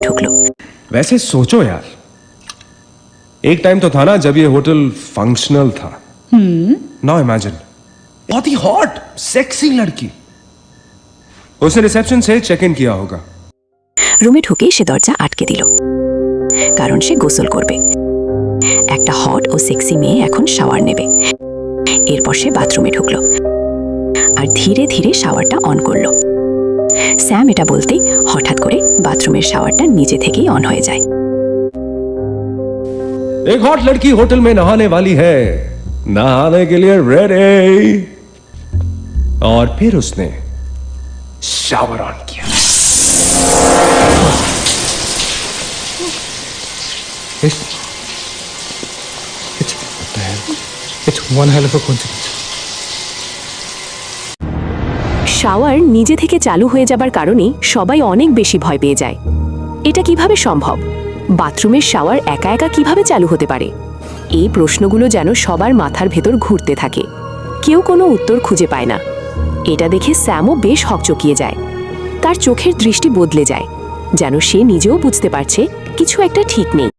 ढुकलो। वैसे सोचो यार, एक टाइम तो था ना जब ये होटल फंक्शनल था। नाउ इमेजिन, बहुत ही हॉट सेक्सी लड़की, उसने रिसेप्शन से चेक इन किया होगा। রুমে ঢুকেই সে দরজা আটকে দিল, কারণ সে গোসল করবে। একটা হট ও সেক্সি মেয়ে এখন শাওয়ার নেবে। এরপর সে বাথরুমে ঢুকলো আর ধীরে ধীরে শাওয়ারটা অন করলো। স্যাম এটা বলতেই হঠাৎ করে বাথরুমের শাওয়ারটা নিজে থেকেই অন হয়ে যায়। एक हॉट लड़की होटल में नहाने वाली है, नहाने के लिए रेडी। और फिर उसने शावर ऑन किया। It's one hell of a coincidence. Shower নিজে থেকে চালু হয়ে যাবার কারণে সবাই অনেক বেশি ভয় পেয়ে যায়। এটা কিভাবে সম্ভব? বাথরুমের শাওয়ার একা একা কিভাবে চালু হতে পারে? এই প্রশ্নগুলো যেন সবার মাথার ভেতর ঘুরতে থাকে। কেউ কোনো উত্তর খুঁজে পায় না। এটা দেখে স্যামও বেশ হকচকিয়ে যায়। তার চোখের দৃষ্টি বদলে যায়, যেন সে নিজেও বুঝতে পারছে কিছু একটা ঠিক নেই।